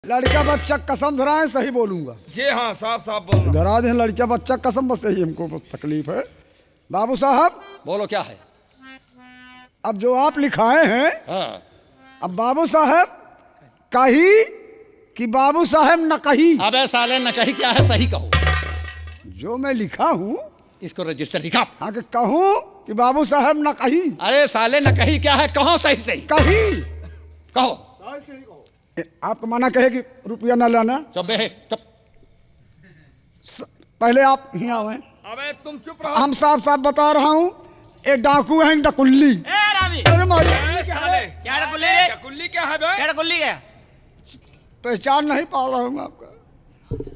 लड़का बच्चा कसम धराए सही बोलूंगा। जी हाँ, साफ साफ बोलो। धरा दे लड़का बच्चा कसम, बस यही हमको तकलीफ है। बाबू साहब बोलो क्या है? अब जो आप लिखाए हैं, हाँ। अब बाबू साहब कही कि बाबू साहब न कही? अबे साले न कही क्या है, सही कहो। जो मैं लिखा हूँ इसको रजिस्टर लिखा। हाँ कि कहूँ कि बाबू साहब न कही? अरे साले न कही क्या है, कहो सही सही कही कहो। आपको मना कहे कि रुपया न लाना। चुप बे, चुप। पहले आप यहाँ आए। अबे तुम चुप रहो। हम साफ साफ बता रहा हूँ, ये डाकू है डकुल्ली। अरे माई, साले क्या डकुल्ली रे? डकुल्ली क्या है बे? क्या डकुल्ली क्या? पहचान नहीं पा रहा हूँ मैं आपका।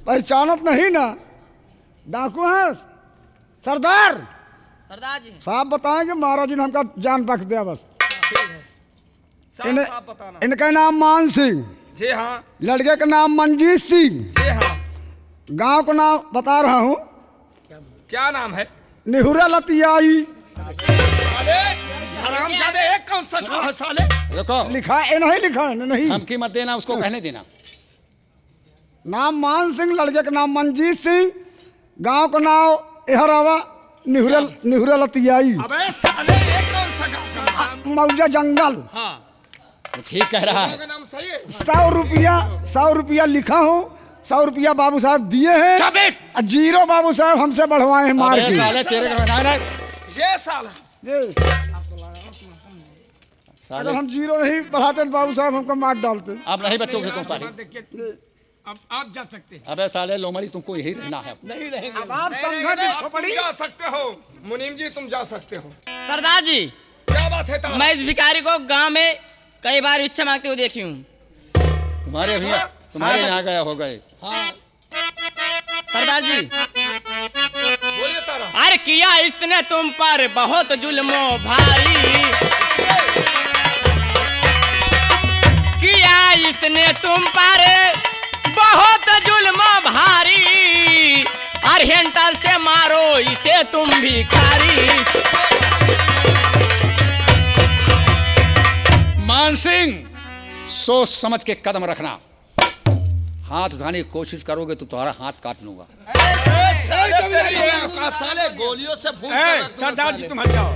पहचानत नहीं ना? डाकू है सरदार। सरदार जी साहब बताएंगे महाराज जी ने हमका जान बख्श दिया बस। साफ इन्हें- साफ बताना। इनका नाम मान सिंह, जी हाँ, लड़के का नाम मंजीत सिंह, जी हाँ। गांव का नाम बता रहा हूँ, क्या नाम है? निहुरा लतियाई। साले हरामजादे, एक कौन सा था है साले? देखो, लिखा है नहीं, लिखा है नहीं। धमकी मत देना, उसको कहने देना। नाम मान सिंह, लड़के का नाम मंजीत सिंह, गांव का नाम एहरावा, निहुरा लतियाई, अबे साले, एक कौन सा गाँव का नाम? मौजा जंगल। हाँ, ठीक कह रहा है। का नाम सही है। 100 रुपया लिखा हो, 100 रुपया बाबू साहब दिए हैं। चुप बे। और 0 बाबू साहब हमसे बढ़वाए हैं मार अबे के। साले तेरे को नहीं, ये साला जी, साले अगर हम 0 नहीं बढ़ाते तो बाबू साहब हमको मार डालते। अब नहीं बच्चों के तुम पारी। अब आप जा सकते हैं। अबे साले लोमड़ी, तुमको यही रहना है। नहीं रहेंगे। अब आप समझो जिसको तुम पड़ी। जा सकते हो मुनीम जी, तुम जा सकते हो। सरदार जी, क्या बात है तारा? मैं इस भिखारी को गांव में कई बार भिक्षा मांगते हुए देखी हूँ। तुम्हारे भैया तुम्हारे यहाँ गया हो गए। सरदार जी, बोलिए तारा। अरे किया इसने तुम पर बहुत जुल्मो भारी, किया इसने तुम पर बहुत जुल्मो भारी, और हेंटर से मारो इसे तुम भिखारी। मान सिंह, सोच समझ के कदम रखना। हाथ उठाने की कोशिश करोगे तो तुम्हारा हाथ काट लूंगा। साले गोलियों से फूट सरदार जी तुम हट जाओ,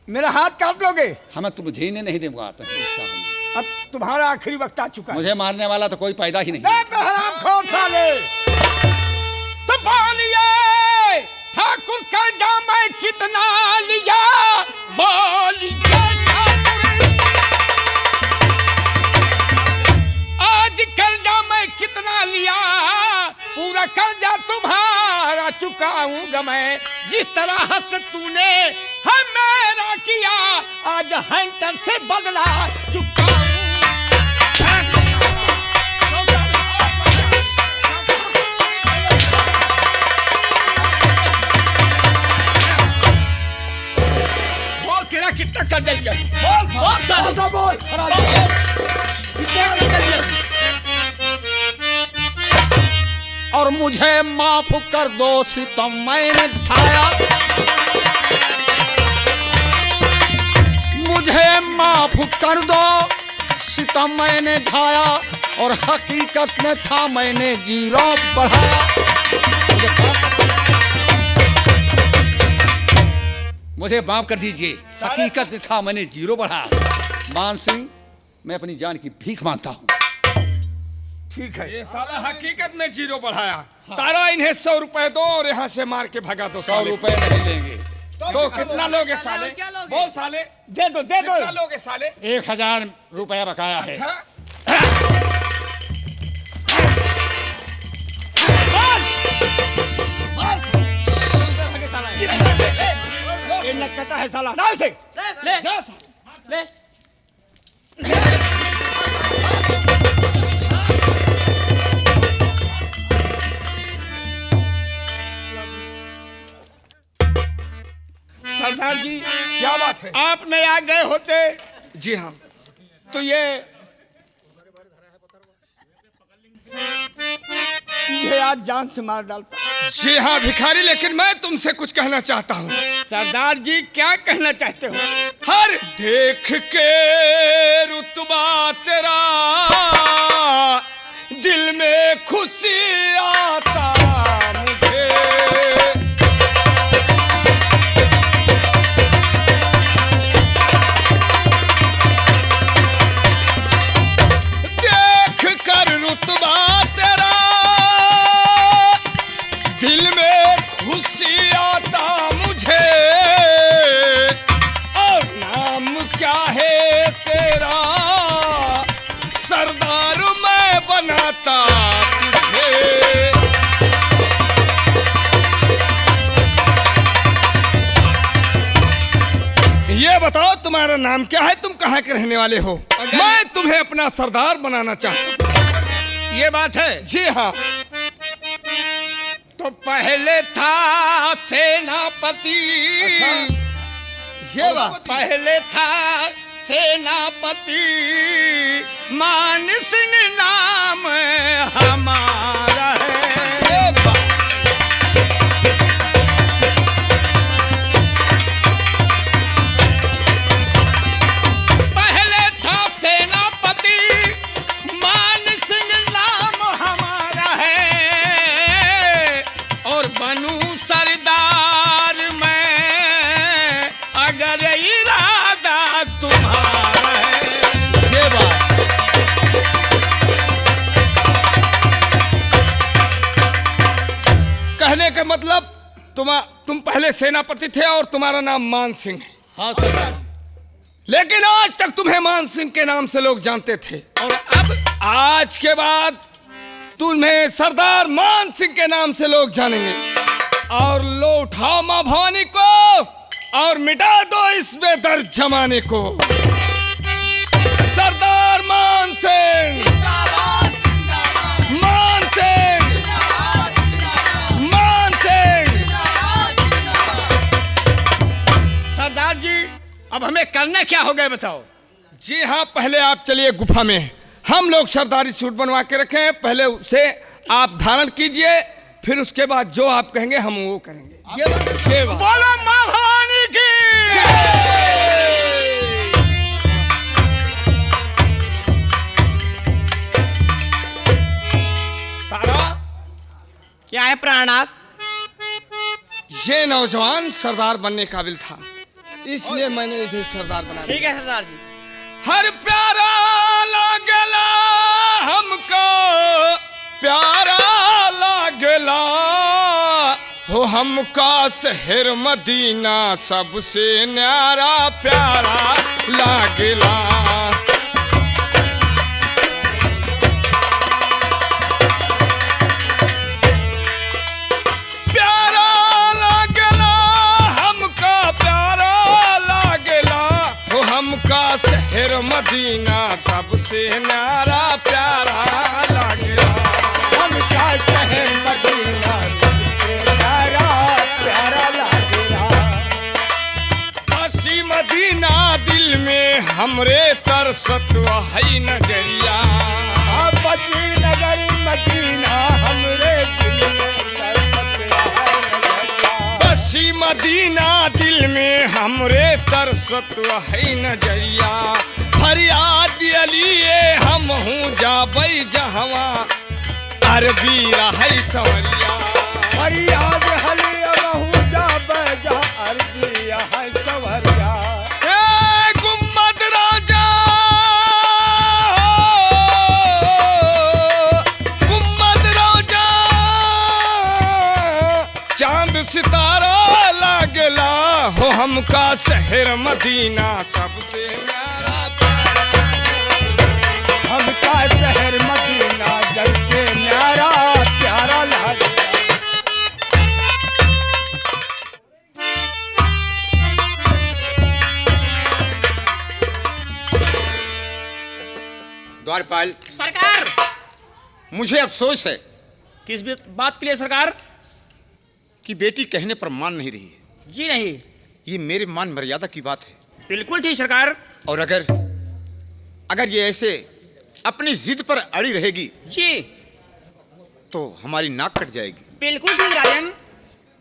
मेरा हाथ काट लोगे। हमें तुम जीने नहीं दूंगा। तो अब तुम्हारा आखिरी वक्त आ चुका है। मुझे मारने वाला तो कोई पैदा ही नहीं। हरामखोर साले। तो बोलिए ठाकुर का जाम कितना लिया, बोलिए आज कर्जा मैं कितना लिया, पूरा कर्जा तुम्हारा चुकाऊंगा मैं। जिस तरह से तूने है मेरा किया, आज हैंटर से बदला चुकाऊंगा। बोल तेरा कितना कर्जा लिया? बोल और मुझे माफ कर दो सितम मैंने ढाया, मुझे माफ कर दो सितम मैंने ढाया, और हकीकत में था मैंने 0 बढ़ाया। मुझे माफ कर दीजिए, हकीकत में था मैंने 0 बढ़ाया। मान सिंह, मैं अपनी जान की भीख मांगता हूँ। ठीक है, ये साला हकीकत में 0 बढ़ाया। तारा इन्हें 100 रुपए दो और यहाँ से मार के भगा दो। 100 रुपए नहीं लेंगे। तो कितना लोगे साले? बोल साले, दे दो दे दो। कितना लोगे साले? 1000 रुपया बकाया है। अच्छा, कटा है साला, ना उसे। ले जा साले। ले सरदार जी, क्या बात है? आपने आ गए होते जी हाँ, तो ये आज जान से मार डालता। जी हाँ भिखारी, लेकिन मैं तुमसे कुछ कहना चाहता हूँ। सरदार जी क्या कहना चाहते हो? हर देख के रुतबा तेरा खुशी आता मुझे। देख कर रुतबा तेरा दिल में खुशी आता मुझे, और नाम क्या है तेरा सरदार मैं बनाता तुझे। ये बताओ तुम्हारा नाम क्या है, तुम कहाँ के रहने वाले हो? मैं तुम्हें अपना सरदार बनाना चाहता हूँ। ये बात है। जी हाँ। तो पहले था सेनापति। अच्छा, ये बात। पहले था सेनापति, मान सिंह नाम हमारा है। ये बात। पहले था सेनापति, मान सिंह नाम हमारा है, और बनूं सरदार मैं अगर इरादा तुम्हारा है। ये बात। कहने का मतलब तुम पहले सेनापति थे और तुम्हारा नाम मान सिंह है। हाँ सरदार। लेकिन आज तक तुम्हें मान सिंह के नाम से लोग जानते थे, और अब आज के बाद तुम्हें सरदार मान सिंह के नाम से लोग जानेंगे। और लो उठाओ मां भवानी को और मिटा दो इस बेदर्द जमाने को। सरदार मान सिंह, मान सिंह, मान सिंह। सरदार जी, अब हमें करना क्या हो गया बताओ। जी हाँ, पहले आप चलिए गुफा में, हम लोग सरदारी सूट बनवा के रखे हैं, पहले उसे आप धारण कीजिए, फिर उसके बाद जो आप कहेंगे हम वो करेंगे। ये बात। बोलो माँ भवानी की। तारा, क्या है प्राणनाथ? ये नौजवान सरदार बनने काबिल था, इसलिए मैंने इसे सरदार बना दिया। ठीक है सरदार जी। हर प्यारा लागला हमको, प्यारा लागला हो हमका शहर मदीना, सबसे न्यारा प्यारा लागला। प्यारा लागला हमका, प्यारा लागला हो हमका शहर मदीना, सबसे न्यारा प्यारा लागला। हमका शहर मदीना सबसे प्यारा प्यारा लागला। काशी मदीना दिल में हमरे तरसत है नजरिया। बसी नगर मदीना हमरे दिल में तरसत है। काशी मदीना दिल में हमरे तरसत है नजरिया। फरियाद अलिए हम हूँ जाबई जहवा, अरबी रहे सवरिया। फरियाद हली रहूं जा बजा अरबिया है सवरिया। ए गुम्मद राजा, गुम्मद राजा, चांद सितारा लागला हो हमका शहर मदीना, सबसे न्यारा हमका शहर मदीना जैसे न्यारा प्यारा लागला। द्वारपाल, सरकार। मुझे अफसोस है किस बात के लिए सरकार? कि बेटी कहने पर मान नहीं रही है। जी नहीं। ये मेरे मान मर्यादा की बात है। बिल्कुल ठीक सरकार। और अगर ये ऐसे अपनी जिद पर अड़ी रहेगी जी तो हमारी नाक कट जाएगी। बिल्कुल ठीक राजन।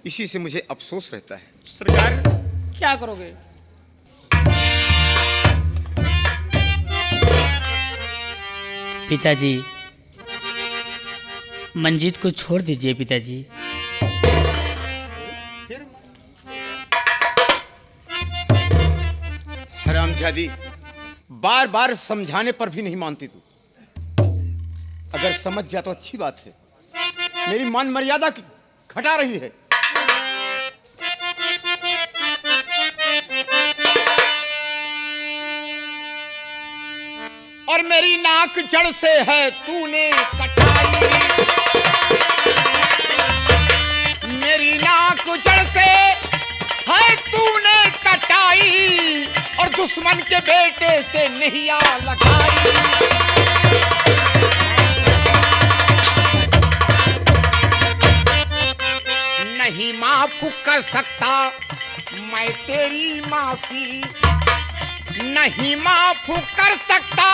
इसी से मुझे अफसोस रहता है। सरकार क्या करोगे? पिताजी, मंजीत को छोड़ दीजिए पिताजी। हरामजादी, बार बार समझाने पर भी नहीं मानती तू। अगर समझ जा तो अच्छी बात है, मेरी मान मर्यादा की घटा रही है। और मेरी नाक जड़ से है तूने कटाई, मेरी नाक जड़ से है तूने कटाई, और दुश्मन के बेटे से नहिया लगाई। नहीं माफ कर सकता मैं तेरी माफी, नहीं माफ कर सकता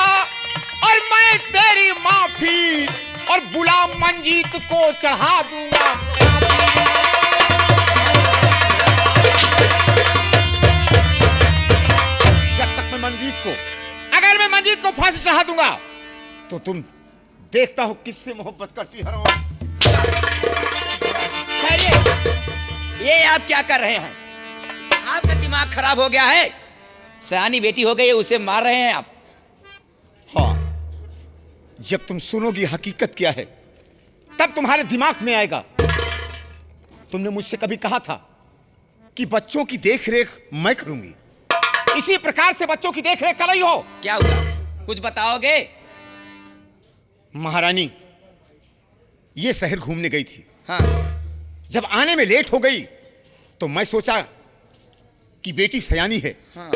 और मैं तेरी माफी, और बुला मंजीत को चढ़ा दूंगा। जब तक मैं मंजीत को फांसी चढ़ा दूंगा तो तुम देखता हो किससे मोहब्बत करती हूं। ये आप क्या कर रहे हैं? आपका दिमाग खराब हो गया है। सयानी बेटी हो गई है, उसे मार रहे हैं आप। हाँ, जब तुम सुनोगी हकीकत क्या है तब तुम्हारे दिमाग में आएगा। तुमने मुझसे कभी कहा था कि बच्चों की देखरेख मैं करूंगी, इसी प्रकार से बच्चों की देखरेख कर रही हो। क्या हुआ, कुछ बताओगे? महारानी ये शहर घूमने गई थी। हाँ। जब आने में लेट हो गई तो मैं सोचा कि बेटी सयानी है। हाँ।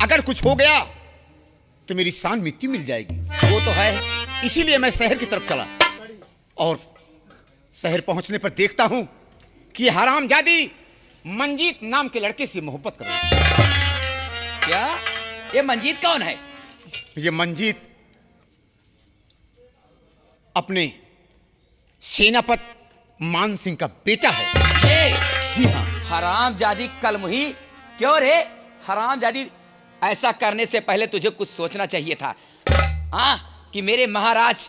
अगर कुछ हो गया तो मेरी शान मिट्टी मिल जाएगी। वो तो है। इसीलिए मैं शहर की तरफ चला, और शहर पहुंचने पर देखता हूं कि हरामजादी मंजीत नाम के लड़के से मोहब्बत कर रही है। क्या? ये मंजीत कौन है? ये मंजीत अपने सेनापति मान सिंह का बेटा है। ये जी हाँ। हरामजादी कलमुही। क्यों रे हरामजादी, ऐसा करने से पहले तुझे कुछ सोचना चाहिए था। हाँ, कि मेरे महाराज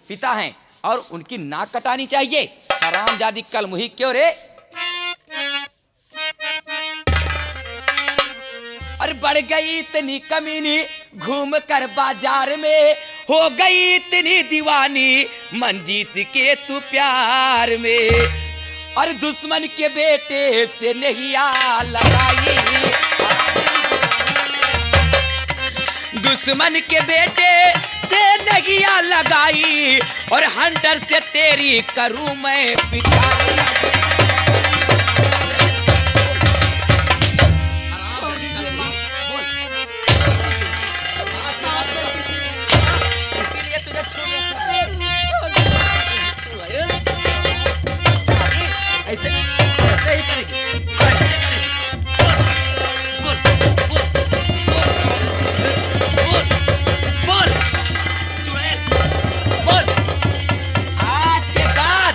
पिता हैं और उनकी नाक कटानी चाहिए। हरामजादी कलमुही। क्यों रे? और बढ़ गई इतनी कमीनी, घूम कर बाजार में हो गई इतनी दीवानी, मंजीत के तू प्यार में, और दुश्मन के बेटे से नहिया लगाई, दुश्मन के बेटे से नहिया लगाई, और हंटर से तेरी करूं मैं पिटाई। ऐसे ऐसे ही करेगी। बोल बोल बोल बोल बोल। आज के बाद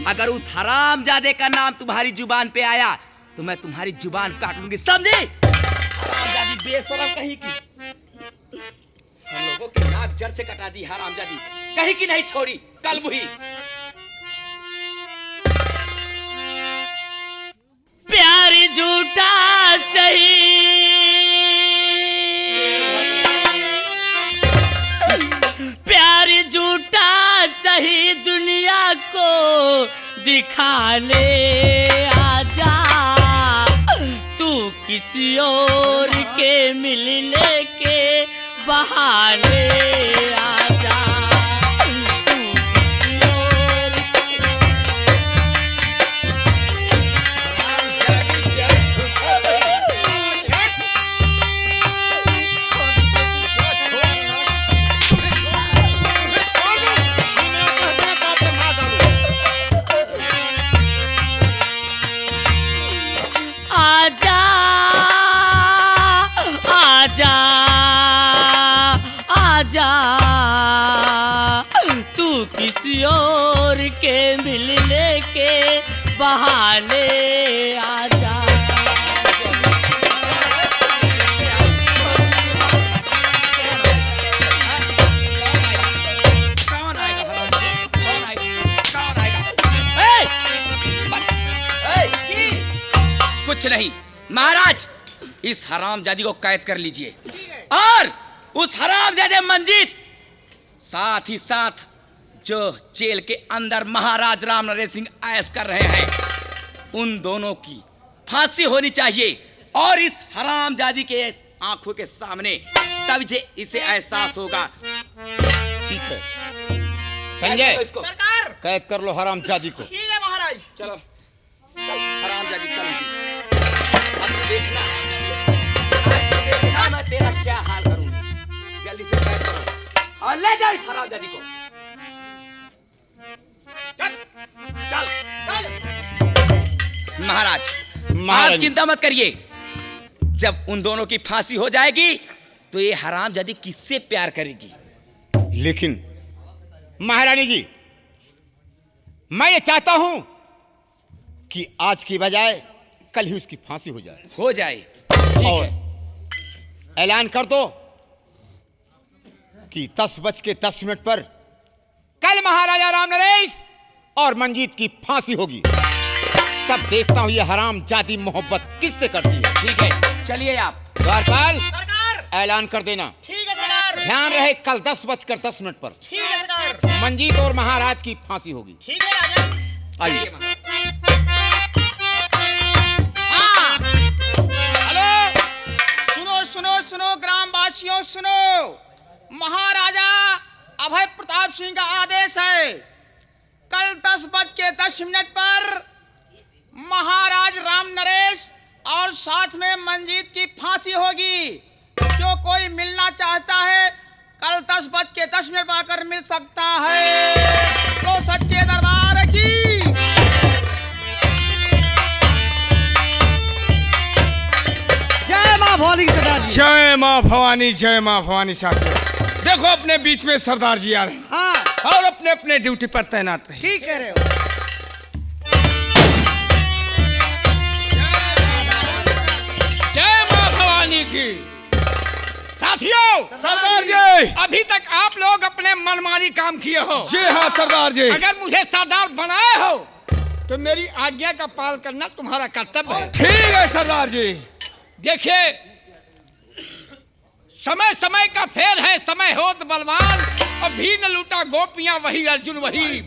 अगर उस हरामजादे का नाम तुम्हारी जुबान पे आया तो मैं तुम्हारी जुबान काट लूंगी, समझे? हरामजादी बेशरम कहीं की, हम लोगों की नाक जड़ से कटा दी हरामजादी, कहीं की नहीं छोड़ी कलमुही। प्यार झूठा सही, प्यार झूठा सही, दुनिया को दिखाने आजा, तू किसी और के मिलने के बहाने आजा। आजा आजा आजा, तू किसी और के मिलने के बहाने आजा। कौन आएगा? कौन आएगा? कौन आएगा? नहीं महाराज, इस हरामजादी को कैद कर लीजिए और उस हरामजादे मंजीत साथ ही साथ जो जेल के अंदर महाराज राम नरेश सिंह ऐश कर रहे हैं, उन दोनों की फांसी होनी चाहिए। और इस हरामजादी के आंखों के सामने तब इसे एहसास होगा। ठीक है संजय, सरकार कैद कर लो हरामजादी को। ठीक है महाराज। चलो चल हरामजादी चल। अब देखना मैं तेरा क्या हाल करूंगी। जल्दी से कैद करो और ले जाओ इस हरामजादी को। चल महाराज, आप चिंता मत करिए। जब उन दोनों की फांसी हो जाएगी तो ये हरामजादी किससे प्यार करेगी? लेकिन महारानी जी, मैं ये चाहता हूं कि आज की बजाय कल ही उसकी फांसी हो जाए। हो जाए और ऐलान कर दो कि 10:10 पर कल महाराजा राम नरेश और मंजीत की फांसी होगी। तब देखता हूं ये हरामजादी मोहब्बत किससे करती है। ठीक है, चलिए आप। द्वारपाल, सरकार ऐलान कर देना। ठीक है सरकार। ध्यान रहे कल 10:10 पर ठीक है सरकार। मंजीत और महाराज की फांसी होगी। ठीक है राजा। आइए। हाँ हेलो, सुनो सुनो सुनो ग्रामवासियों सुनो। महाराजा अभय प्रताप सिंह का आदेश है, कल 10:10 पर महाराज राम नरेश और साथ में मंजीत की फांसी होगी। जो कोई मिलना चाहता है कल 10:10 पर आकर मिल सकता है। तो सच्चे दरबार की जय माँ भवानी की सरदार जी। जय माँ भवानी, जय माँ भवानी। साथियों देखो, अपने बीच में सरदार जी आ रहे हैं हाँ और अपने अपने ड्यूटी पर तैनात रहे। ठीक कह रहे हो। जय मां भवानी की। साथियों, सरदार जी। अभी तक आप लोग अपने मनमानी काम किए हो। जी हाँ सरदार जी। अगर मुझे सरदार बनाए हो तो मेरी आज्ञा का पालन करना तुम्हारा कर्तव्य है। ठीक है सरदार जी। देखिए, समय समय का फेर है, समय हो तो बलवान और भी न लूटा गोपियां वही अर्जुन वही।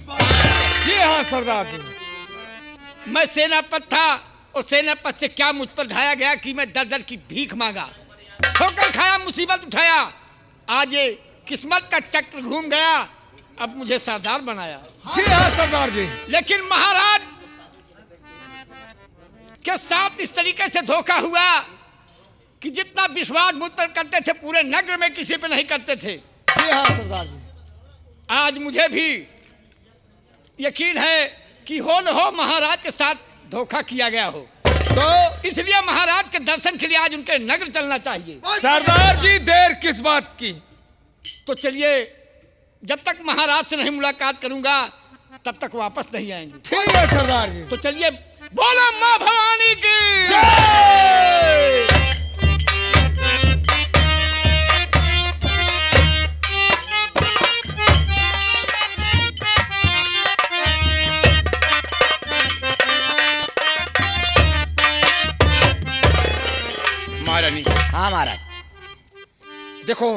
जी हाँ सरदार जी। मैं सेनापति था और सेनापति से क्या मुझ पर ढाया गया कि मैं दर दर की भीख मांगा, ठोकर खाया, मुसीबत उठाया। आज ये किस्मत का चक्र घूम गया, अब मुझे सरदार बनाया। जी हाँ सरदार जी। लेकिन महाराज के साथ इस तरीके से धोखा हुआ कि जितना विश्वास मुझ पर करते थे पूरे नगर में किसी पे नहीं करते थे। जी हाँ सरदार जी। आज मुझे भी यकीन है कि हो न हो महाराज के साथ धोखा किया गया हो, तो इसलिए महाराज के दर्शन के लिए आज उनके नगर चलना चाहिए। सरदार जी देर किस बात की? तो चलिए, जब तक महाराज से नहीं मुलाकात करूंगा तब तक वापस नहीं आएंगे। ठीक है सरदार जी। तो चलिए, बोलो मां भवानी की जय। महारानी, हाँ महाराज। देखो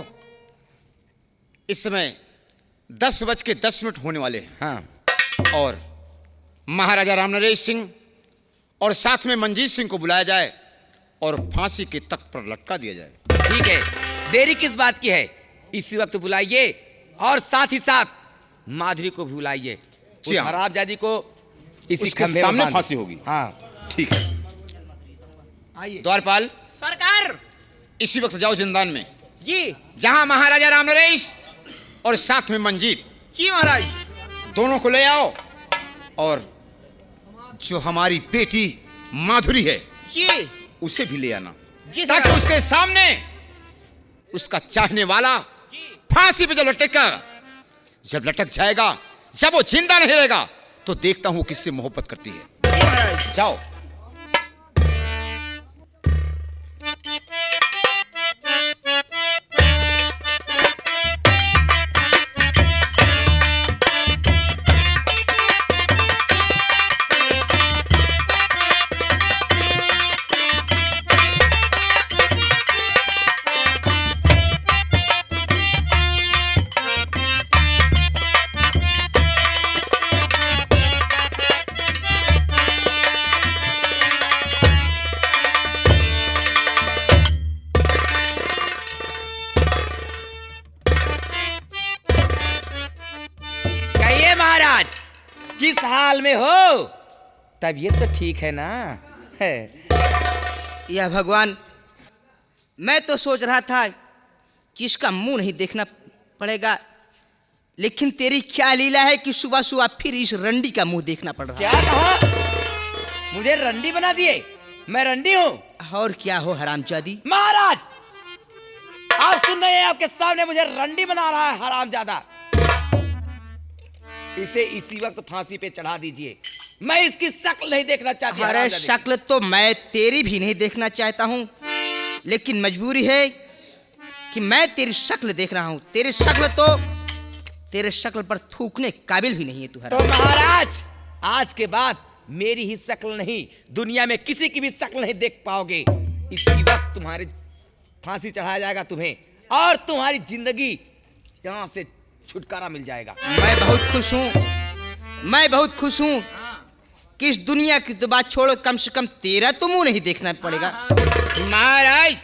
इस समय 10:10 होने वाले हैं। हाँ और महाराजा राम नरेश सिंह और साथ में मंजीत सिंह को बुलाया जाए और फांसी के तख्त पर लटका दिया जाए। ठीक है, देरी किस बात की है? इसी वक्त बुलाइए और साथ ही साथ माधुरी को भी बुलाइए। जी हाँ। हरामजादी को इसी उसके खंभे में सामने बांध फांसी दो। होगी। हाँ ठीक है। आइए। द्वारपाल, सरकार इसी वक्त जाओ जिंदान में, जी जहां महाराजा राम नरेश और साथ में मंजीत जी महाराज। दोनों को ले आओ और जो हमारी बेटी माधुरी है जी उसे भी ले आना, जी ताकि सरकार। उसके सामने उसका चाहने वाला फांसी पे जब लटकेगा, जब लटक जाएगा, जब वो जिंदा नहीं रहेगा, तो देखता हूं किससे मोहब्बत करती है। जाओ। किस हाल में हो? तबीयत तो ठीक है ना? है। यह भगवान, मैं तो सोच रहा था कि इसका मुंह नहीं देखना पड़ेगा, लेकिन तेरी क्या लीला है कि सुबह सुबह फिर इस रंडी का मुंह देखना पड़ रहा क्या कहा? मुझे रंडी बना दिए? मैं रंडी हूँ? है। और क्या हो हरामजादी? महाराज, आप सुन रहे हैं, आपके सामने मुझे रंडी बना रहा है हरामजादा। इसे इसी वक्त फांसी पे चढ़ा दीजिए। मैं इसकी शक्ल नहीं देखना चाहती। अरे शक्ल तो मैं तेरी भी नहीं देखना चाहता हूँ, लेकिन मजबूरी है कि मैं तेरी शक्ल देख रहा हूँ। तेरे शक्ल पर थूकने काबिल भी नहीं है तू। तो महाराज, आज के बाद मेरी ही शक्ल नहीं, दुनिया में किसी की भी शक्ल नहीं देख पाओगे। इसी वक्त तुम्हारे फांसी चढ़ाया जाएगा तुम्हें, और तुम्हारी जिंदगी यहाँ से छुटकारा मिल जाएगा। मैं बहुत खुश हूँ कि इस दुनिया की तो बात छोड़ो, कम से कम तेरा तो मुंह नहीं देखना पड़ेगा। महाराज,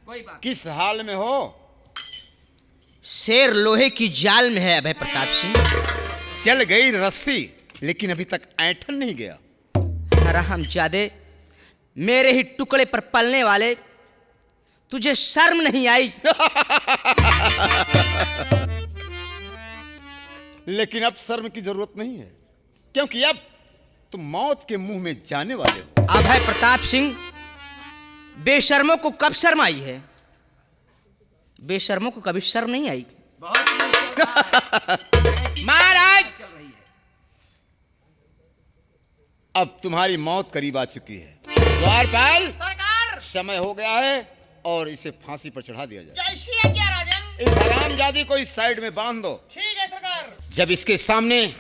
कोई बात। किस हाल में हो? शेर लोहे की जाल में है अभय प्रताप सिंह। चल गई रस्सी, लेकिन अभी तक ऐंठन नहीं गया। हरामजादे, मेरे ही टुकड़े पर पलने वाले, तुझे शर्म नहीं आई? लेकिन अब शर्म की जरूरत नहीं है, क्योंकि अब तुम मौत के मुंह में जाने वाले हो। अभय प्रताप सिंह, बेशर्मों को कब शर्म आई है? बेशर्मों को कभी शर्म नहीं आई। महाराज, अब तुम्हारी मौत करीब आ चुकी है। द्वारपाल, सरकार, समय हो गया है और इसे फांसी पर चढ़ा दिया जाए। कैसी है क्या राजन? इस हरामजादी को इस साइड में बांध दो। ठीक है सरकार। जब इसके सामने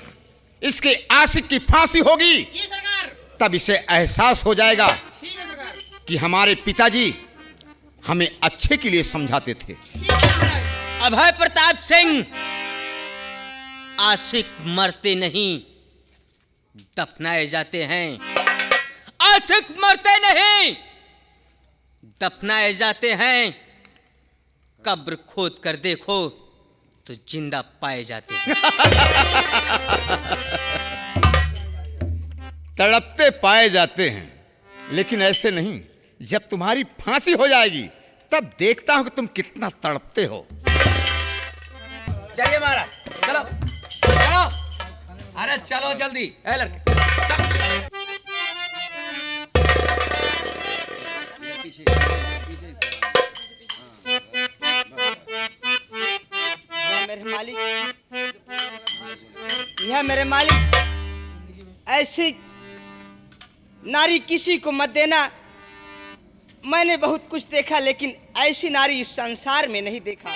इसके आशिक की फांसी होगी, जी सरकार। तब इसे एहसास हो जाएगा ठीक है सरकार। कि हमारे पिताजी हमें अच्छे के लिए समझाते थे। अभय प्रताप सिंह, आशिक मरते नहीं, दफनाए जाते हैं। आशिक मरते नहीं, दफनाए जाते हैं। कब्र खोद कर देखो तो जिंदा पाए जाते हैं। तड़पते पाए जाते हैं, लेकिन ऐसे नहीं। जब तुम्हारी फांसी हो जाएगी, तब देखता हूं कि तुम कितना तड़पते हो। चलिए महाराज, चलो चलो, अरे चलो जल्दी। ए लड़के, मेरे मालिक, यह मेरे मालिक, ऐसी नारी किसी को मत देना। मैंने बहुत कुछ देखा, लेकिन ऐसी नारी इस संसार में नहीं देखा।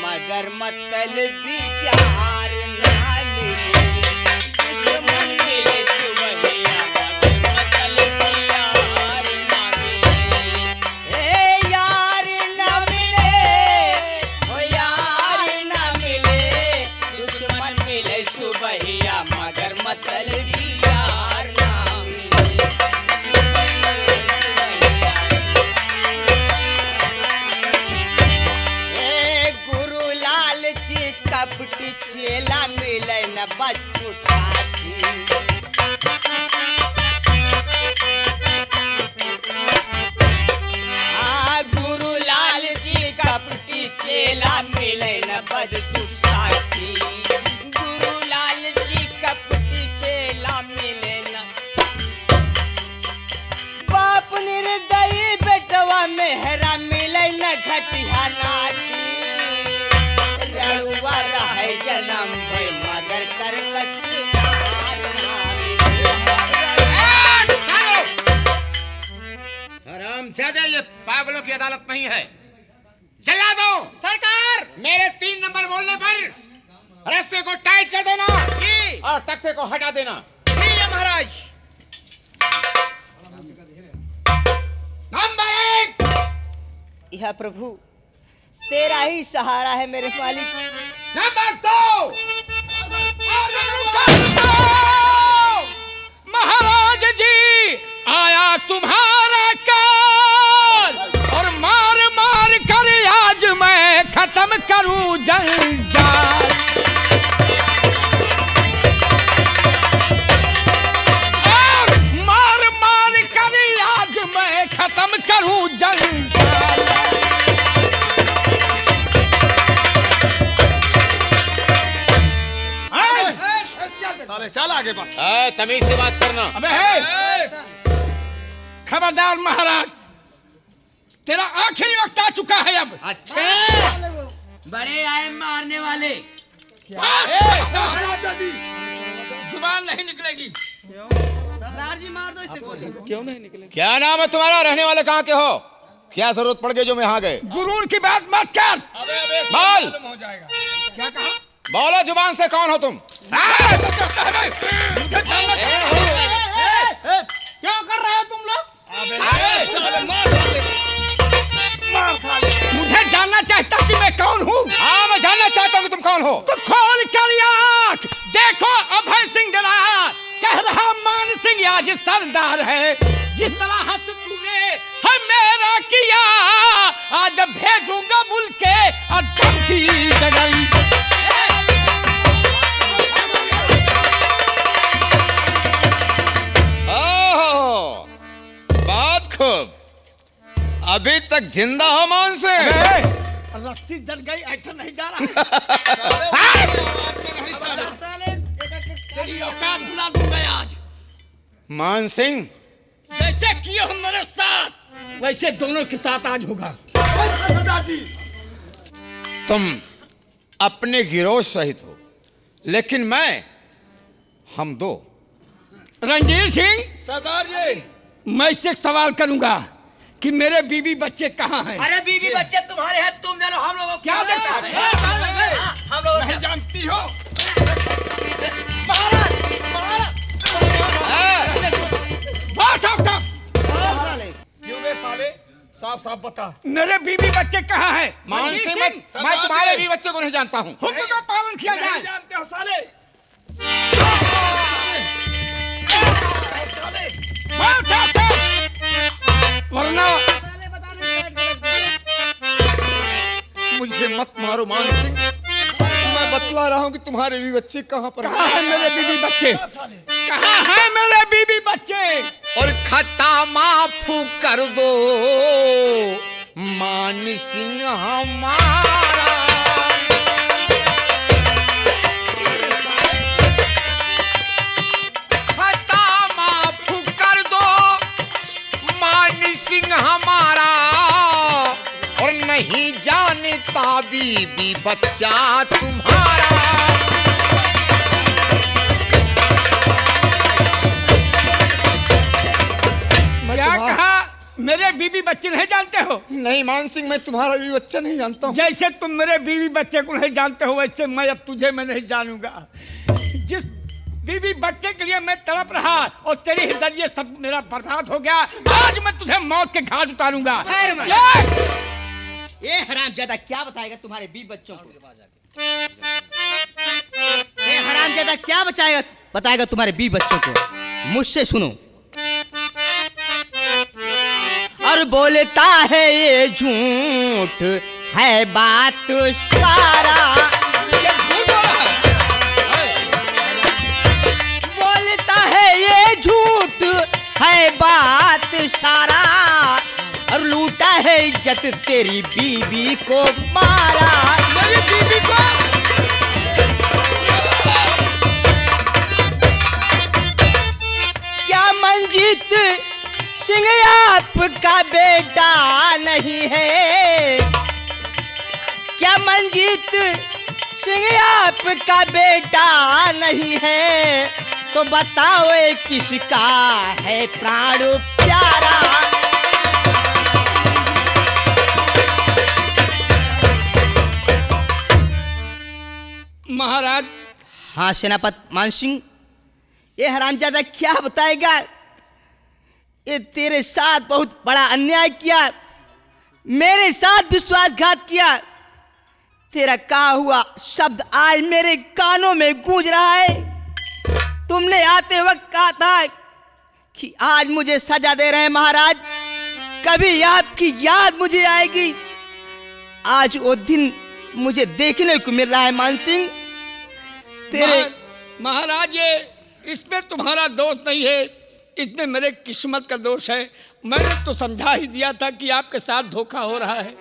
मगर मतलबी प्यार ना मिले, दुश्मन मिले सुबहिया, मगर मतलबी यार ना मिले। ए यार ना मिले, ओ यार ना मिले, दुश्मन मिले सुबहिया, मगर मतलबी यार ना मिले। कपटी चेला मिले न बच्चू साथी, गुरु लाल जी कपटी चेला मिले न बच्चू साथी, गुरु लाल जी कपटी चेला मिले न। बाप निर्दयी बेटवा मेहरा मिले न घटिया नाती, है जन्म भई मगर कर हरामजादे, ये पागलों की अदालत नहीं है। जला दो। सरकार, मेरे 3 नंबर बोलने पर रस्से को टाइट कर देना जी और तख्ते को हटा देना। ठीक है महाराज। नंबर 1। यह प्रभु तेरा ही सहारा है मेरे मालिक। नंबर 2। महाराज जी आया तुम्हारा काल और मार मार कर आज मैं खत्म करूं जंजाल। और मार मार कर आज मैं खत्म करूं जंजाल। साले चल आगे बढ़। तमीज से बात करना। अबे है खबरदार महाराज, तेरा आखिरी वक्त आ चुका है अब। अच्छा बड़े आए मारने वाले। जुबान नहीं निकलेगी। सरदार जी मार दो इसे गोली। क्यों नहीं निकलेगी? क्या नाम है तुम्हारा? रहने वाले कहाँ के हो? क्या जरूरत पड़ गई जो मैं यहाँ गए? गुरूर की बात मत कर। अबे बाल! मालूम हो जाएगा। क्या कहा? बोलो जुबान से, कौन हो तुम? क्या कर रहे हो तुम लोग? अबे साले मार साले। मार साले। मुझे जानना चाहता कि मैं कौन हूँ। हाँ, मैं जानना चाहता हूँ कि तुम कौन हो। तो खोल कर आँख देखो, अभय सिंह जरा कह रहा मान सिंह आज सरदार है। जिस तरह हंस तूने है मेरा किया, आज भेजूंगा मुल्क के अध्यक्ष की जगह। ओह, बात खूब। अभी तक जिंदा हो मान से? रस्सी जल गई, ऐसा नहीं जा रहा है। तेरी औकात बुला दूंगा आज। मान सिंह, जैसे किए हो मेरे साथ वैसे दोनों के साथ आज होगा। तुम अपने गिरोह सहित हो, लेकिन हम दो। रणजीत सिंह, सरदार जी मैं इससे एक सवाल करूंगा कि मेरे बीवी बच्चे कहाँ हैं? अरे बीवी बच्चे तुम्हारे हैं, तुम जानो हम लोगों को क्या देखा? हम लोग नहीं जानती हो? बात साफ साफ। क्यों बे साले? साफ साफ बता। मेरे बीवी बच्चे कहाँ हैं? मान रणजीत सिंह, सिंह, मैं तुम्हारे भी बच्चे को नहीं जानता हूँ। हुक्म का पालन किया नहीं जाए। जानते हो साले? बात साफ साफ, वरना मुझे मत मारो मान सिंह, मैं बतला रहा हूँ कि तुम्हारे भी बच्चे कहाँ पर कहाँ हैं मेरे बीवी बच्चे? कहाँ हैं मेरे बीवी बच्चे? और खता माफ कर दो मान सिंह हमारा। खता माफ कर दो मान सिंह हमारा, और नहीं जानता बीबी बच्चा तुम्हारा। क्या कहा? मेरे बीवी बच्चे नहीं जानते हो? नहीं मान सिंह, मैं तुम्हारा भी बच्चा नहीं जानता हूँ। जैसे तुम मेरे बीवी बच्चे को नहीं जानते हो, वैसे मैं अब तुझे मैं नहीं जानूंगा। जिस बीवी बच्चे के लिए मैं तड़प रहा और तेरे ही जरिए सब मेरा बर्बाद हो गया, आज मैं तुझे मौत के घाट उतारूंगा। ये हरामजादा क्या बताएगा तुम्हारे बीवी बच्चों को? ये हरामजादा क्या बताएगा तुम्हारे बीवी बच्चों को? मुझसे सुनो। और बोलता है ये झूठ है बात सारा, बोलता है ये झूठ है बात सारा, और लूटा है इज्जत तेरी बीवी को मारा। मेरी बीवी को क्या मंजीत सिंह आपका बेटा नहीं है? क्या मंजीत सिंह आपका बेटा नहीं है? तो बताओ ये किसका है प्राण प्यारा? महाराज। हाँ सेनापति मान सिंह, ये हरामजादा क्या बताएगा? ये तेरे साथ बहुत बड़ा अन्याय किया, मेरे साथ विश्वासघात किया। तेरा कहा हुआ शब्द आज मेरे कानों में गूंज रहा है। तुमने आते वक्त कहा था कि आज मुझे सजा दे रहे हैं महाराज, कभी आपकी याद मुझे आएगी। आज वो दिन मुझे देखने को मिल रहा है मान सिंह। तेरे महाराज, ये इसमें तुम्हारा दोष नहीं है, इसमें मेरे किस्मत का दोष है। मैंने तो समझा ही दिया था कि आपके साथ धोखा हो रहा है,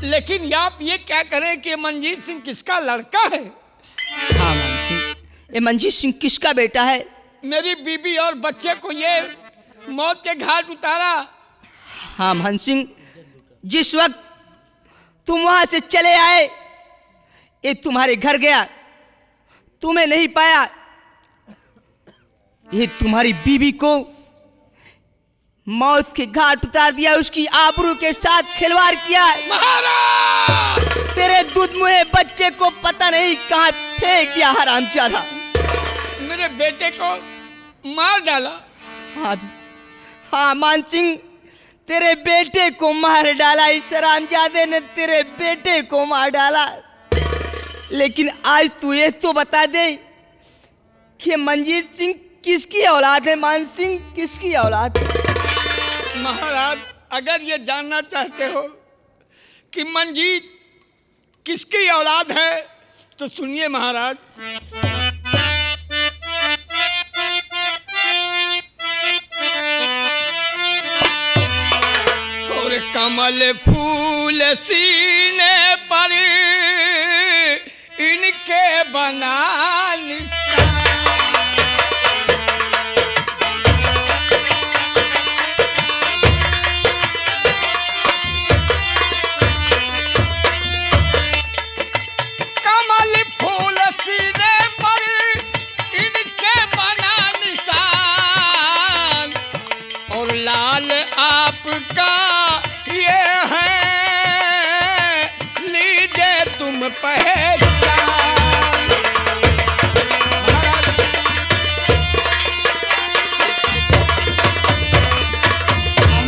लेकिन आप ये क्या करें कि मंजीत सिंह किसका लड़का है? हाँ मान सिंह, ये मंजीत सिंह किसका बेटा है? मेरी बीबी और बच्चे को ये मौत के घाट उतारा। हाँ मान सिंह, जिस वक्त तुम वहां से चले आए, ये तुम्हारे घर गया, तुम्हें नहीं पाया। ये तुम्हारी बीबी को मौत के घाट उतार दिया, उसकी आबरू के साथ खिलवाड़ किया। महाराज, तेरे दूध मुहे बच्चे को पता नहीं कहां फेंक दिया हरामजादा। मेरे बेटे को मार डाला। हाँ हाँ मान सिंह, तेरे बेटे को मार डाला, इस हरामजादे ने तेरे बेटे को मार डाला। लेकिन आज तू ये तो बता दे कि मंजीत सिंह किसकी औलाद है? मान सिंह किसकी औलाद है? महाराज, अगर ये जानना चाहते हो कि मंजीत किसकी औलाद है तो सुनिए महाराज। और कमल फूल सीने पर इनके बना आपका ये है, लीजिए तुम पहचान।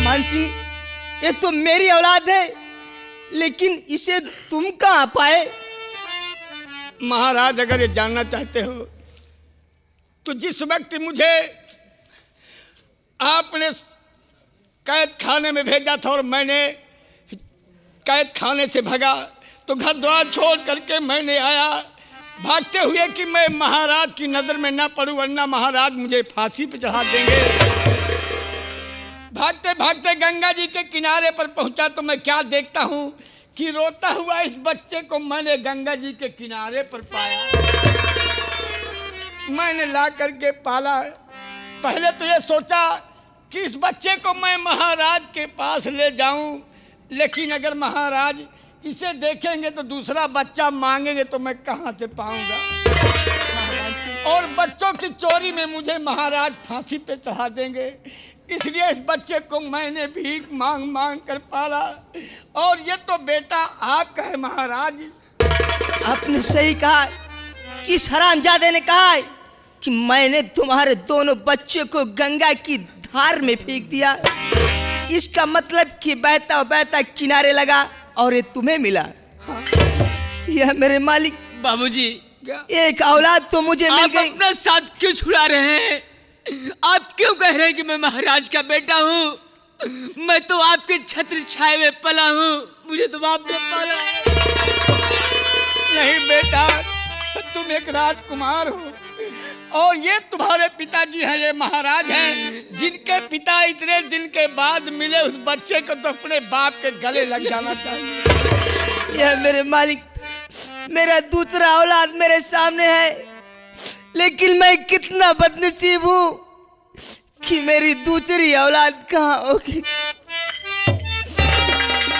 मान सिंह, ये तो मेरी औलाद है, लेकिन इसे तुम कहाँ पाए? महाराज, अगर ये जानना चाहते हो तो जिस वक्त मुझे आपने कैद खाने में भेजा था और मैंने कैद खाने से भगा, तो घर द्वार छोड़ करके मैंने आया भागते हुए कि मैं महाराज की नज़र में ना पड़ूं, वरना महाराज मुझे फांसी पे चढ़ा देंगे। भागते भागते गंगा जी के किनारे पर पहुंचा तो मैं क्या देखता हूं कि रोता हुआ इस बच्चे को मैंने गंगा जी के किनारे पर पाया। मैंने ला करके पाला। पहले तो ये सोचा कि इस बच्चे को मैं महाराज के पास ले जाऊं, लेकिन अगर महाराज इसे देखेंगे तो दूसरा बच्चा मांगेंगे तो मैं कहां से पाऊंगा। और बच्चों की चोरी में मुझे महाराज फांसी पे चढ़ा देंगे, इसलिए इस बच्चे को मैंने भीख मांग मांग कर पाला। और ये तो बेटा आपका है महाराज। आपने सही कहा कि इस हरामजादे ने कहा है कि मैंने तुम्हारे दोनों बच्चों को गंगा की धार में फेंक दिया। इसका मतलब कि बहता बहता किनारे लगा और ये तुम्हें मिला। हाँ। यह मेरे मालिक बाबूजी, एक औलाद तो मुझे मिल आप गई। अपना साथ क्यों छुड़ा रहे हैं? आप क्यों कह रहे हैं कि मैं महाराज का बेटा हूँ? मैं तो आपके छत्र छाए में पला हूँ, मुझे तो आपने पाला है। नहीं बेटा, तुम एक राजकुमार हो और ये तुम्हारे पिताजी हैं, ये महाराज हैं, जिनके पिता इतने दिन के बाद मिले। उस बच्चे को तो अपने बाप के गले लग जाना चाहिए। यह मेरे मालिक, मेरा दूसरा औलाद मेरे सामने है, लेकिन मैं कितना बदनसीब हूँ कि मेरी दूसरी औलाद कहाँ होगी।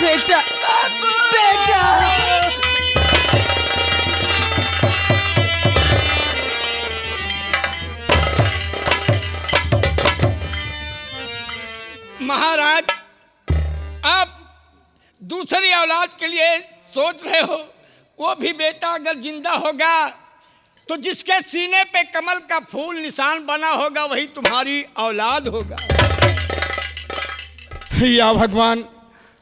बेटा, बेटा। महाराज, आप दूसरी औलाद के लिए सोच रहे हो वो भी बेटा अगर जिंदा होगा तो जिसके सीने पे कमल का फूल निशान बना होगा वही तुम्हारी औलाद होगा। या भगवान,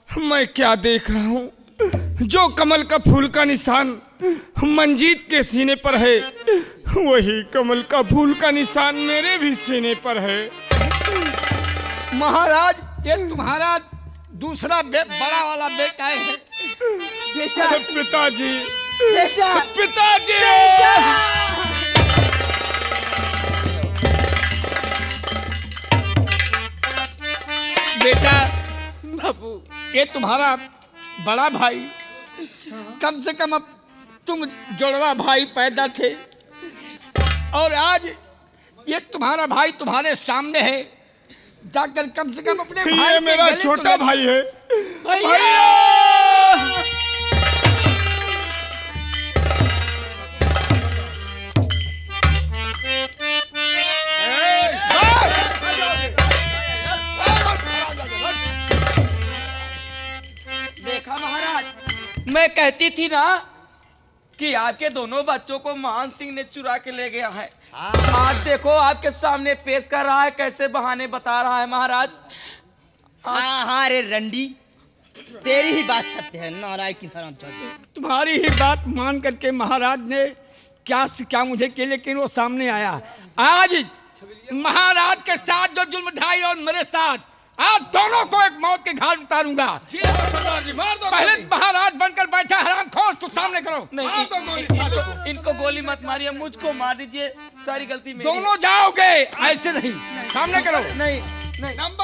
मैं क्या देख रहा हूँ? जो कमल का फूल का निशान मंजीत के सीने पर है, वही कमल का फूल का निशान मेरे भी सीने पर है। महाराज, ये तुम्हारा दूसरा बड़ा वाला बेटा है। बेटा, पिताजी, बेटा, पिताजी, बेटा बाबू, ये तुम्हारा बड़ा भाई, कम से कम अब तुम जुड़वा भाई पैदा थे और आज ये तुम्हारा भाई तुम्हारे सामने है। जाकर कम से कम अपने भाई ये के मेरा गले छोटा तो भाई है। भैया, देखा महाराज, मैं कहती थी ना कि आपके दोनों बच्चों को मान सिंह ने चुरा के ले गया है। आज देखो आपके सामने पेश कर रहा है, कैसे बहाने बता रहा है महाराज। हाँ हाँ रे रंडी, तेरी ही बात सत्य है। नारायण की तरह तुम्हारी ही बात मान करके महाराज ने क्या मुझे के, लेकिन वो सामने आया। आज महाराज के साथ जो जुल्म ढाई और मेरे साथ, आज दोनों को एक मौत के घाट उतारूंगा। सरदार जी, मार दो पहले गोली। महाराज बनकर बैठा हरामखोर, उसको सामने करो। मार दो गोली। इनको गोली मत मारिए, मुझको मार दीजिए, सारी गलती मेरी है। दोनों जाओगे, ऐसे नहीं, सामने करो। नहीं नहीं नंबर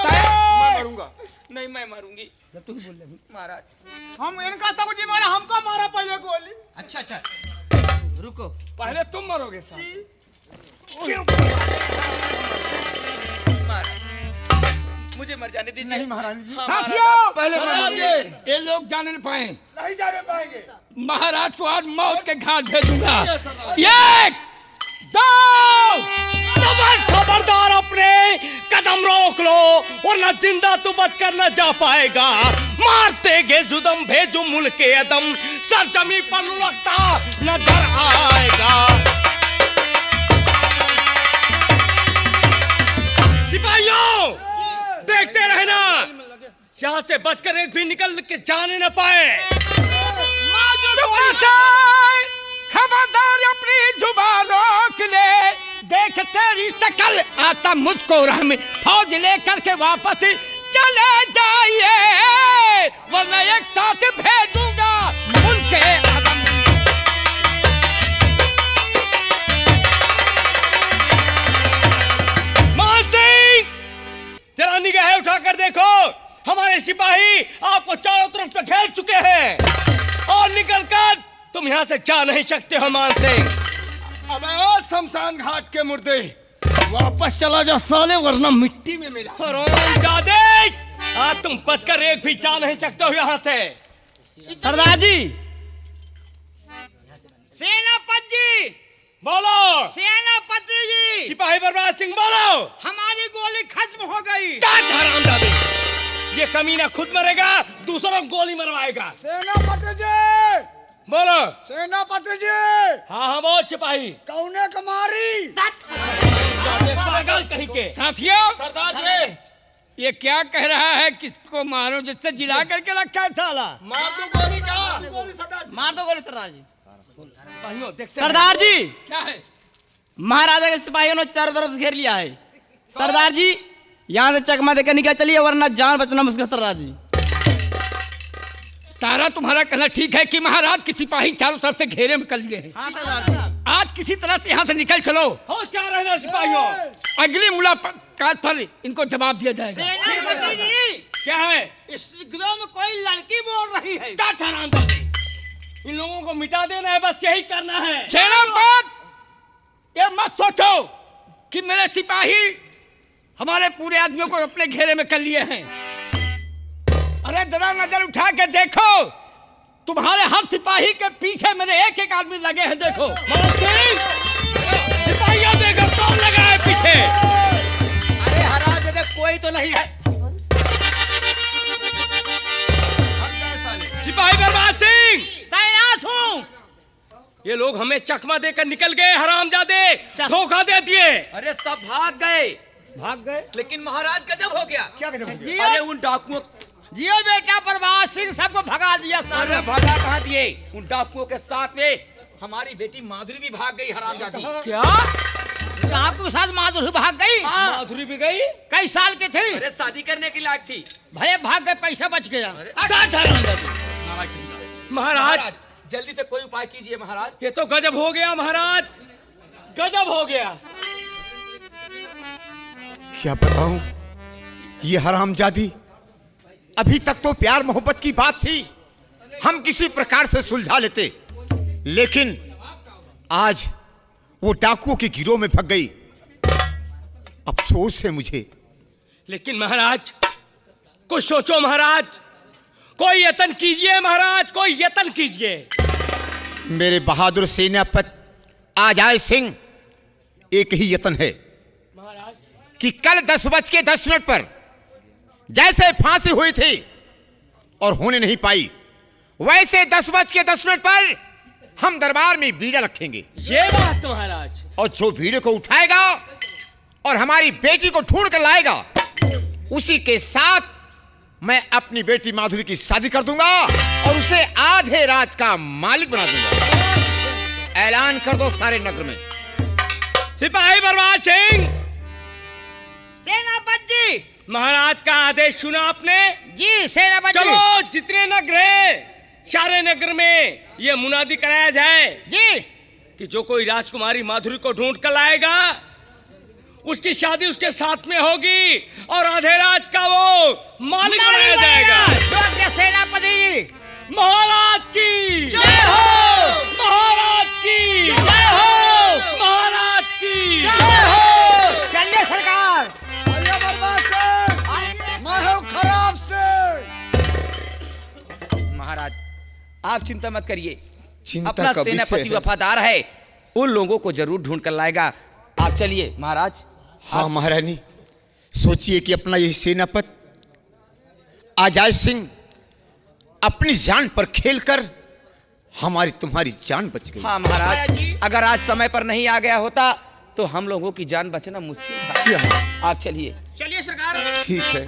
नहीं, मैं मारूंगी महाराज। हम इनका सब जी मारा, हमको मारा पहले गोली। अच्छा अच्छा, रुको। पहले तुम मरोगे साहब। मुझे मर जाने दीजिए। नहीं महारानी जी, साथियों, पहले सरदार ये लोग जाने न पाए। नहीं जाने पाएंगे। महाराज को आज मौत के घाट भेजूंगा। एक, दो, खबरदार, अपने कदम रोक लो वरना जिंदा तू बच कर न जा पाएगा। मारते गे जुदम भेजू मुल्क के अदम, सर जमी पर लुढ़कता नजर आएगा। सिपाहियों, देखते रहना, यहाँ से बचकर एक भी निकल के जाने न पाए। खबरदार, अपनी जुबान रोक ले। देख तेरी शकल, आता मुझको रहम, फौज लेकर के वापस चले जाइए वरना एक साथ भेजूंगा उनके आदम। मान सिंह, जरा निगाह उठाकर देखो, हमारे सिपाही आपको चारों तरफ से घेर चुके हैं और निकलकर तुम यहाँ से जा नहीं सकते हो। मान सिंह, अब और शमशान घाट के मुर्दे वापस चला जा साले, वरना मिट्टी में मिला। हरामजादे, आज तुम बचकर एक भी जा नहीं सकते हो यहाँ से। सरदार जी, सेनापति जी, बोलो। सेनापति जी, सिपाही बरबाद सिंह, बोलो। हमारी गोली खत्म हो गई। हरामजादे, ये कमीना खुद मरेगा, दूसरों को गोली मरवाएगा। सेनापति जी, बोलो। सेनापति जी, हाँ हाँ, बोल सिपाही। कौने कमारी? पागल कहीं के। साथियों, सरदार जी, ये क्या कह रहा है? किसको मारो? जिससे जिला करके रखा है साला। मार दो गोली का। मार दो गोली सरदार जी। सिपाहियों, देखते सरदार जी, क्या है? महाराजा के सिपाहियों ने चारों तरफ से घेर लिया है। सरदार जी, यहाँ से चकमा देकर निकल चलिए वरना जान बचना मुश्किल। सरदार जी, तारा, तुम्हारा कहना ठीक है कि महाराज की सिपाही चारों तरफ से घेरे में कर लिए हैं। हाँ सरदार जी। आज किसी तरह से यहाँ से निकल चलो, होशियार रहना सिपाहियों। अगली मुलाकात पर इनको जवाब दिया जाएगा। सेनापति जी, क्या है? इस गिरोह में कोई लड़की बोल रही है। हरामजादे, इन लोगों को मिटा देना है, बस यही करना है। सेनापति, ये मत सोचो कि मेरे सिपाही हमारे पूरे आदमियों को अपने घेरे में कर लिए हैं। अरे जरा नजर उठा के देखो, तुम्हारे हर सिपाही के पीछे मेरे एक एक आदमी लगे हैं। देखो, मान सिंह, सिपाहियों देखो कौन लगा है पीछे। अरे हरामजादे, कोई तो नहीं है। सिपाही बरबाद सिंह, तैनात हूँ। ये लोग हमें चकमा देकर निकल गए, हरामजादे धोखा दे दिए। अरे सब भाग गए, भाग गए। लेकिन महाराज गजब हो गया। क्या गजब हो गया? अरे उन डाकुओं, जियो बेटा प्रभात सिंह सबको भगा दिया अरे सारे। भगा कहाँ दिए? उन डाकुओं के साथ में हमारी बेटी माधुरी भी भाग गई, हरामजादी। क्या आपके साथ माधुरी भाग गई? हाँ। माधुरी भी गई? कई साल के थे? अरे शादी करने की लायक थी। भले भाग गए, पैसा बच गया। महाराज जल्दी से कोई उपाय कीजिए महाराज। ये तो गजब हो गया महाराज, गजब हो गया। क्या बताऊं, ये हरामजादी, अभी तक तो प्यार मोहब्बत की बात थी, हम किसी प्रकार से सुलझा लेते, लेकिन आज वो डाकुओं के गिरोह में फंस गई। अफसोस है मुझे। लेकिन महाराज कुछ सोचो महाराज, कोई यत्न कीजिए महाराज, कोई यत्न कीजिए। मेरे बहादुर सेनापति अजय सिंह, एक ही यत्न है कि कल 10:10 पर जैसे फांसी हुई थी और होने नहीं पाई, वैसे 10:10 पर हम दरबार में बीड़ा रखेंगे। ये बात महाराज। और जो भीड़ को उठाएगा और हमारी बेटी को ढूंढ कर लाएगा, उसी के साथ मैं अपनी बेटी माधुरी की शादी कर दूंगा और उसे आधे राज का मालिक बना दूंगा। ऐलान कर दो सारे नगर में। सिपाही प्रभात सिंह, सेनापति जी। महाराज का आदेश सुना आपने? जी सेनापति। चलो जितने नगर हैं सारे नगर में ये मुनादी कराया जाए जी कि जो कोई राजकुमारी माधुरी को ढूंढ कर लाएगा उसकी शादी उसके साथ में होगी और आधे राज का वो मालिक बनाया जाएगा। योग्य सेनापति जी। महाराज की जय हो, महाराज की जय हो, महाराज की जय हो। चलिए सरकार। आइए बर्बाद से, मैं हूँ खराब से। महाराज आप चिंता मत करिए, चिंता अपना का विषय सेनापति है। वफादार है, उन लोगों को जरूर ढूंढ कर लाएगा। आप चलिए महाराज। हाँ महारानी, सोचिए कि अपना यही सेनापति अजय सिंह अपनी जान पर खेलकर हमारी तुम्हारी जान बच गई। हाँ महाराज, अगर आज समय पर नहीं आ गया होता तो हम लोगों की जान बचना मुश्किल था। हाँ, आप चलिए। चलिए सरकार। ठीक है।